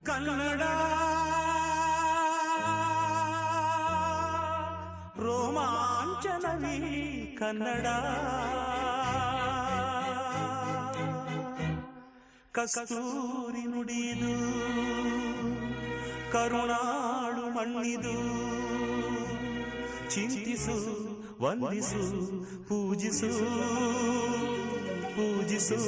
ಕನ್ನಡ ರೋಮಾಂಚನವೀ ಕನ್ನಡ ಕಸ್ತೂರಿ ನುಡಿದು ಕರುಣಾಳು ಮಣ್ಣಿದು ಚಿಂತಿಸು ವಂದಿಸು ಪೂಜಿಸು ಪೂಜಿಸು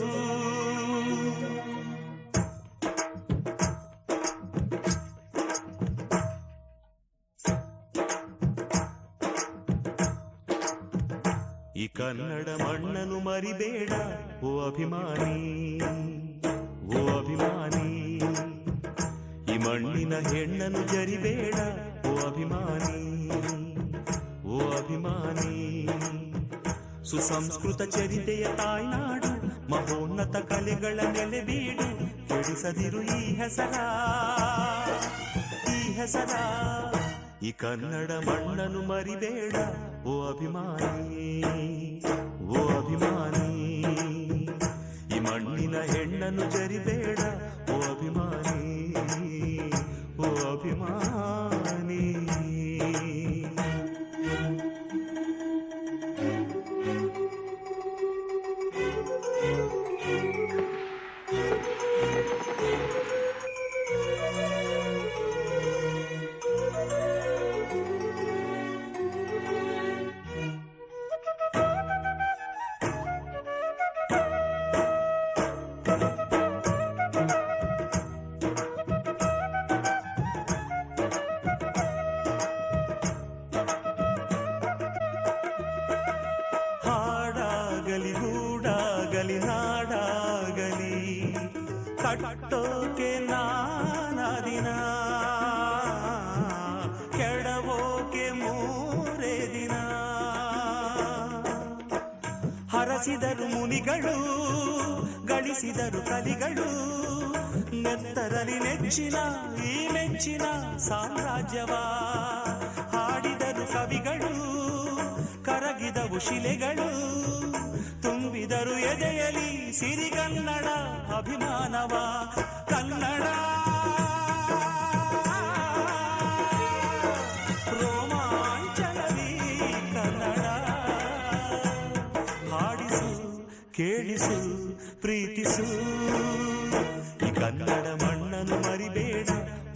ಈ ಕನ್ನಡ ಮಣ್ಣನ್ನು ಮರಿಬೇಡ ಓ ಅಭಿಮಾನಿ, ಓ ಅಭಿಮಾನಿ. ಈ ಮಣ್ಣಿನ ಹೆಣ್ಣನ್ನು ಜರಿಬೇಡ ಓ ಅಭಿಮಾನಿ, ಓ ಅಭಿಮಾನಿ. ಸುಸಂಸ್ಕೃತ ಚರಿತೆಯ ತಾಯ್ನಾಡು, ಮಹೋನ್ನತ ಕಲೆಗಳ ನೆಲೆಬೀಡು. ಕೆಡಿಸದಿರು ಈ ಹೆಸರ, ಈ ಹೆಸರ. ಈ ಕನ್ನಡ ಮಣ್ಣನ್ನು ಮರಿಬೇಡ ಓ ಅಭಿಮಾನಿ, ಓ ಅಭಿಮಾನಿ. ಈ ಮಣ್ಣಿನ ಹೆಣ್ಣನ್ನು ಜರಿಬೇಡ ಓ ಅಭಿಮಾನಿ, ಓ ಅಭಿಮಾನಿ. ಹಾಡಾಗಲಿ ಗೂಡಾಗಲಿ ನಾಡಾಗಲಿ ಕಟ್ಟೋಕೆ ನಾನದಿನ, ಕೆಡವೋಕೆ ಮೂರೇ ದಿನ. ಹರಸಿದರು ಮುನಿಗಳು, ಗಳಿಸಿದರು ಕಲಿಗಳು. ನೆತ್ತರಲಿ ನೆಚ್ಚಿನ ಈ ನೆಚ್ಚಿನ ಸಾಮ್ರಾಜ್ಯವ ಹಾಡಿದರು ಕವಿಗಳು. ಕರಗಿದವು ಶಿಲೆಗಳು, ತುಂಬಿದರು ಎದೆಯಲಿ ಸಿರಿಗನ್ನಡ ಅಭಿಮಾನವ. ಕನ್ನಡ ರೋಮಾಂಚನವೀ ಕನ್ನಡ. ಹಾಡಿಸು ಕೇಳಿಸು ಪ್ರೀತಿಸು. ಈ ಕನ್ನಡ ಮಣ್ಣನ್ನು ಮರಿಬೇಡ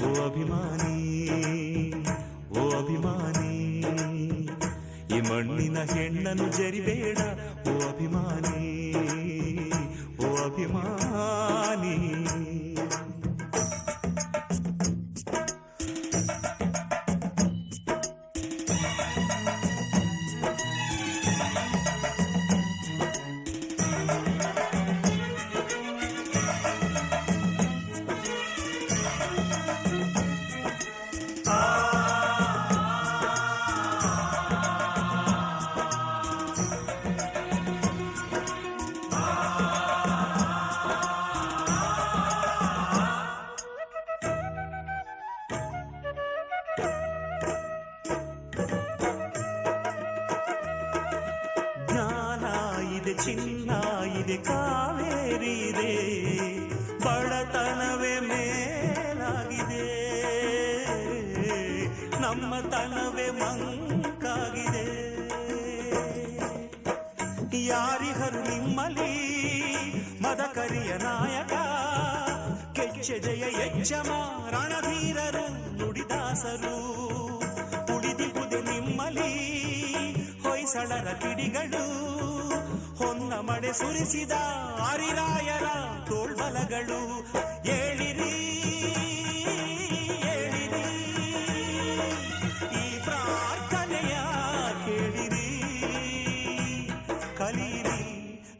ಓ ಅಭಿಮಾನಿ, ಓ ಅಭಿಮಾನಿ. ಈ ಮಣ್ಣಿನ ಹೆಣ್ಣನ್ನು ಜರಿಬೇಡ ಓ ಅಭಿಮಾನಿ, ಓ ಅಭಿಮಾನಿ. ಜ್ಞಾನ ಇದೆ, ಚಿನ್ನ ಇದೆ, ಕಾವೇರಿ ಇದೆ. ಬಡತನವೇ ಮೇಲಾಗಿದೆ, ನಮ್ಮ ತನವೇ ಮಂಕಾಗಿದೆ. ಯಾರಿಹರು ನಿಮ್ಮಲಿ ಮದಕರಿಯ ನಾಯಕ, ಕೆಚ್ಚೆದೆಯ ಯಜ್ಜಮ ರಣಧೀರರು ನುಡಿದಾಸರು. ಉಳಿದಿಹುದೆ ನಿಮ್ಮಲಿ ಹೊಯ್ಸಳರ ಕಿಡಿಗಳು, ಹೊನ್ನ ಮಳೆ ಸುರಿಸಿದ ಹರಿರಾಯರ ತೋಳ್ಬಲಗಳು. ಏಳಿರಿ ಏಳಿರಿ, ಈ ಪ್ರಾರ್ಥನೆಯ ಕೇಳಿರಿ. ಕಲಿಯಿರಿ,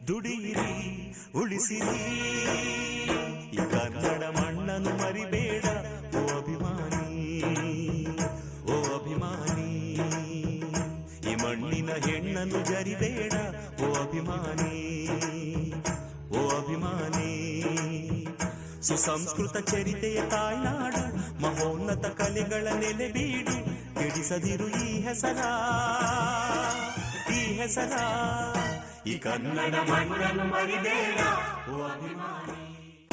ದುಡಿಯಿರಿ, ಉಳಿಸಿರಿ. ಈ ಕನ್ನಡ ಮಣ್ಣನ್ನು ಮರಿಬೇಡ ಓ ಅಭಿಮಾನಿ, ಓ ಅಭಿಮಾನಿ. ಈ ಮಣ್ಣಿನ ಹೆಣ್ಣನ್ನು ಜರಿಬೇಡ ಓ ಅಭಿಮಾನಿ, ಓ ಅಭಿಮಾನಿ. ಸುಸಂಸ್ಕೃತ ಚರಿತೆಯ ತಾಯ್ನಾಡು, ಮಹೋನ್ನತ ಕಲೆಗಳ ನೆಲೆಬೀಡು. ಕೆಡಿಸದಿರು ಈ ಹೆಸರ, ಈ ಹೆಸರ. ಈ ಕನ್ನಡ ಮಣ್ಣನ್ನು ಮರಿಬೇಡ ಓ ಅಭಿಮಾನಿ.